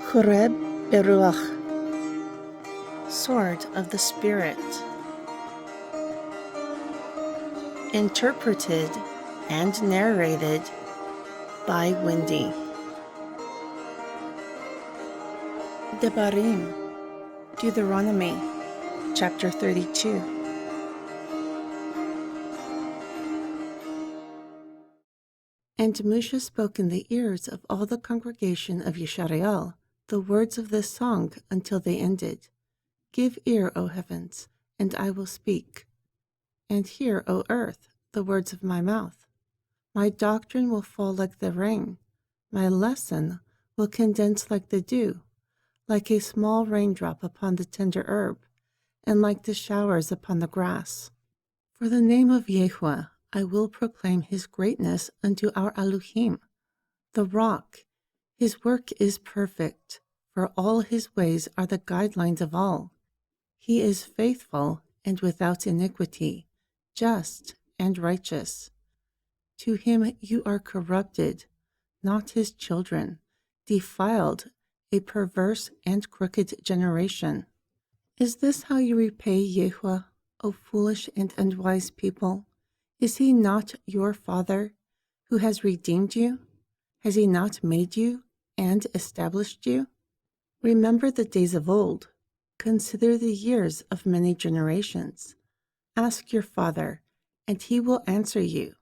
Choreb Beruach, Sword of the Spirit. Interpreted and narrated by Wendy. Debarim, Deuteronomy Chapter 32. And Moshe spoke in the ears of all the congregation of Yisrael the words of this song until they ended. Give ear, O heavens, and I will speak. And hear, O earth, the words of my mouth. My doctrine will fall like the rain. My lesson will condense like the dew, like a small raindrop upon the tender herb, and like the showers upon the grass. For the name of Yahweh I will proclaim his greatness unto our Elohim, the rock. His work is perfect, for all his ways are the guidelines of all. He is faithful and without iniquity, just and righteous. To him you are corrupted, not his children, defiled, a perverse and crooked generation. Is this how you repay Yahweh, O foolish and unwise people? Is he not your Father, who has redeemed you? Has he not made you and established you? Remember the days of old. Consider the years of many generations. Ask your father, and he will answer you,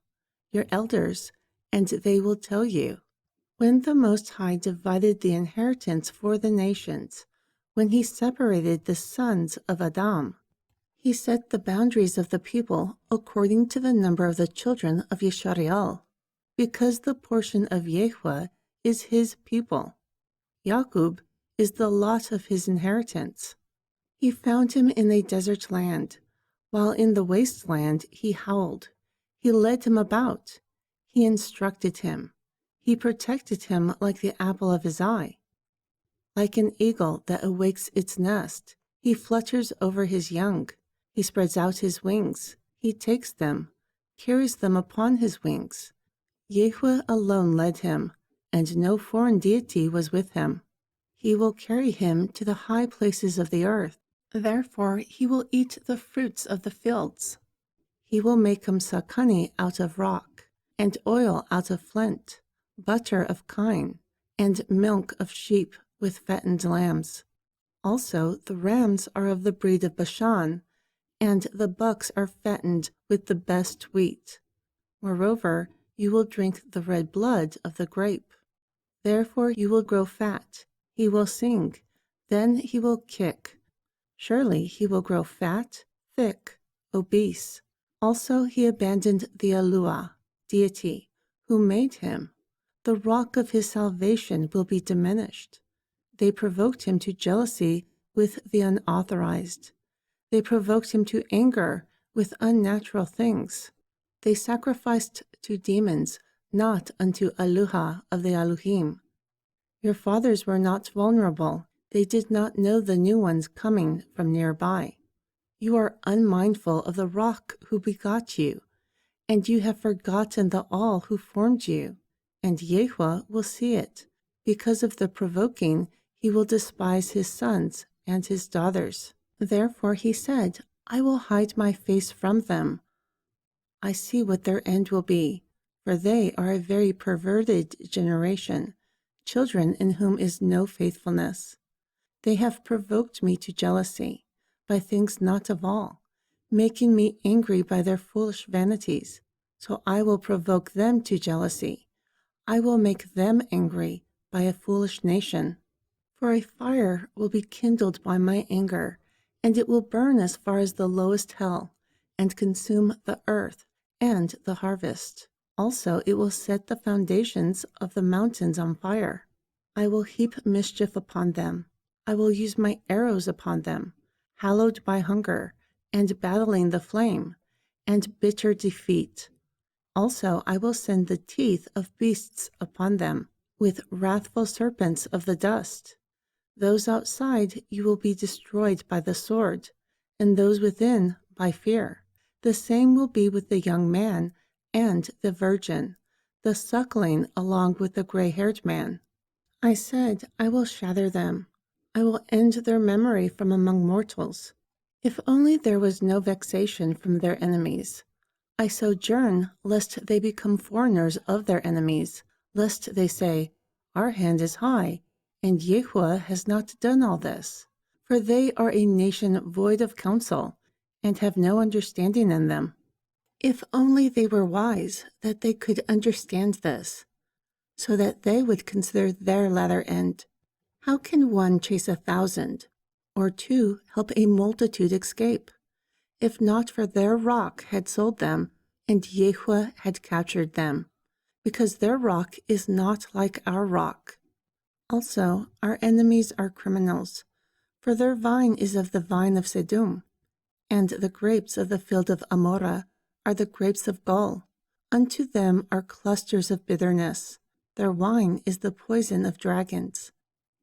your elders, and they will tell you. When the Most High divided the inheritance for the nations, when he separated the sons of Adam, he set the boundaries of the people according to the number of the children of Yisrael, because the portion of Yahweh is his people. Jacob is the lot of his inheritance. He found him in a desert land, while in the wasteland he howled. He led him about. He instructed him. He protected him like the apple of his eye. Like an eagle that awakes its nest, he flutters over his young. He spreads out his wings. He takes them, carries them upon his wings. Yahweh alone led him, and no foreign deity was with him. He will carry him to the high places of the earth. Therefore he will eat the fruits of the fields. He will make him suck honey out of rock, and oil out of flint, butter of kine, and milk of sheep with fattened lambs. Also the rams are of the breed of Bashan, and the bucks are fattened with the best wheat. Moreover, you will drink the red blood of the grape. Therefore you will grow fat. He will sing, then he will kick. Surely he will grow fat, thick, obese. Also he abandoned the Eluah, deity, who made him. The rock of his salvation will be diminished. They provoked him to jealousy with the unauthorized. They provoked him to anger with unnatural things. They sacrificed to demons, not unto Eluah of the Elohim. Your fathers were not vulnerable. They did not know the new ones coming from nearby. You are unmindful of the rock who begot you, and you have forgotten the all who formed you. And Yahweh will see it. Because of the provoking, he will despise his sons and his daughters. Therefore he said, I will hide my face from them. I see what their end will be, for they are a very perverted generation, children in whom is no faithfulness. They have provoked me to jealousy by things not of all, making me angry by their foolish vanities. So I will provoke them to jealousy. I will make them angry by a foolish nation. For a fire will be kindled by my anger, and it will burn as far as the lowest hell, and consume the earth and the harvest. Also it will set the foundations of the mountains on fire. I will heap mischief upon them. I will use my arrows upon them, hallowed by hunger, and battling the flame, and bitter defeat. Also I will send the teeth of beasts upon them, with wrathful serpents of the dust. Those outside you will be destroyed by the sword, and those within by fear. The same will be with the young man and the virgin, the suckling along with the gray-haired man. I said, I will shatter them. I will end their memory from among mortals. If only there was no vexation from their enemies. I sojourn, lest they become foreigners of their enemies, lest they say, Our hand is high, and Yahuwah has not done all this. For they are a nation void of counsel, and have no understanding in them. If only they were wise, that they could understand this, so that they would consider their latter end. How can one chase 1,000, or two help a multitude escape? If not for their rock had sold them, and Yahuwah had captured them, because their rock is not like our rock. Also, our enemies are criminals, for their vine is of the vine of Sedum, and the grapes of the field of Amorah are the grapes of gall. Unto them are clusters of bitterness. Their wine is the poison of dragons,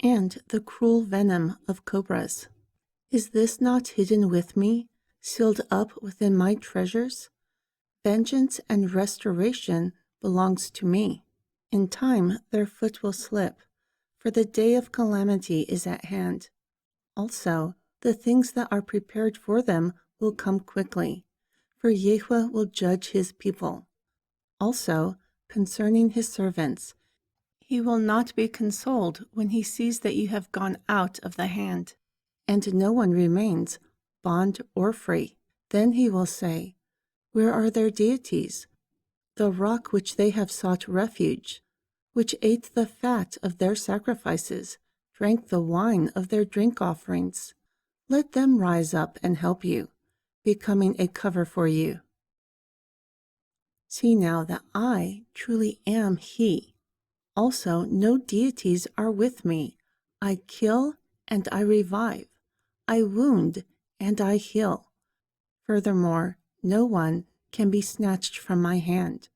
and the cruel venom of cobras. Is this not hidden with me, sealed up within my treasures? Vengeance and restoration belongs to me. In time their foot will slip, for the day of calamity is at hand. Also, the things that are prepared for them will come quickly, for Yahuwah will judge his people. Also, concerning his servants, he will not be consoled when he sees that you have gone out of the hand, and no one remains, bond or free. Then he will say, Where are their deities, the rock which they have sought refuge, which ate the fat of their sacrifices, drank the wine of their drink offerings? Let them rise up and help you, becoming a cover for you. See now that I truly am He. Also, no deities are with me. I kill and I revive. I wound and I heal. Furthermore, no one can be snatched from my hand.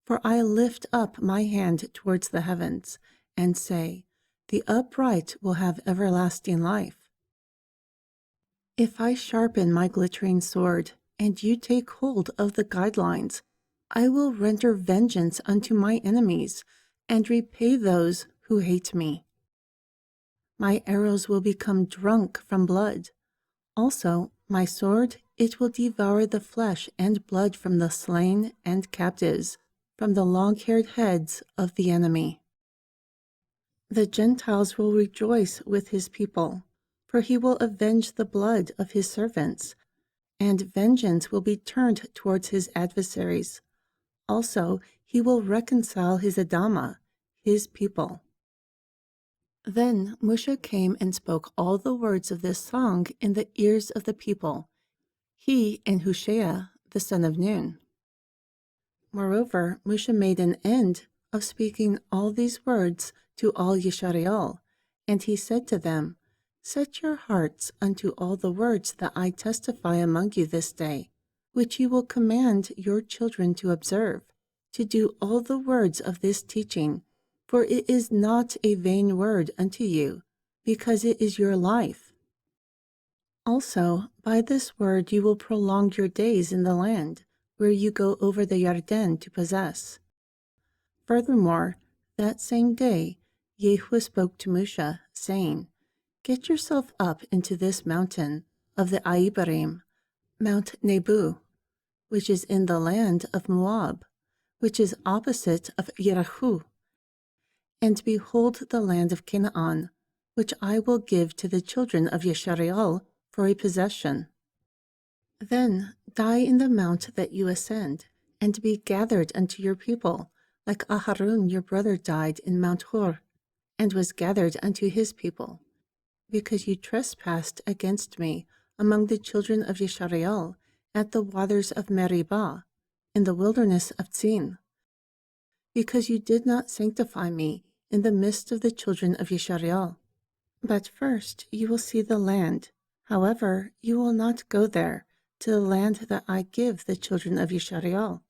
For I lift up my hand towards the heavens and say, The upright will have everlasting life. If I sharpen my glittering sword, and you take hold of the guidelines, I will render vengeance unto my enemies, and repay those who hate me. My arrows will become drunk from blood. Also, my sword, it will devour the flesh and blood from the slain and captives, from the long-haired heads of the enemy. The Gentiles will rejoice with his people, for he will avenge the blood of his servants, and vengeance will be turned towards his adversaries. Also, he will reconcile his Adamah, his people. Then Moshe came and spoke all the words of this song in the ears of the people, he and Hushai, the son of Nun. Moreover, Moshe made an end of speaking all these words to all Yisrael, and he said to them, Set your hearts unto all the words that I testify among you this day, which you will command your children to observe, to do all the words of this teaching, for it is not a vain word unto you, because it is your life. Also, by this word you will prolong your days in the land, where you go over the Yarden to possess. Furthermore, that same day, Yahuwah spoke to Moshe, saying, Get yourself up into this mountain of the Debarim, Mount Nebu, which is in the land of Moab, which is opposite of Yericho, and behold the land of Canaan, which I will give to the children of Yisrael for a possession. Then die in the mount that you ascend, and be gathered unto your people, like Aharon your brother died in Mount Hor, and was gathered unto his people, because you trespassed against me among the children of Yisrael at the waters of Meribah, in the wilderness of Tzin, because you did not sanctify me in the midst of the children of Yisrael. But first you will see the land. However, you will not go there, to the land that I give the children of Yisrael.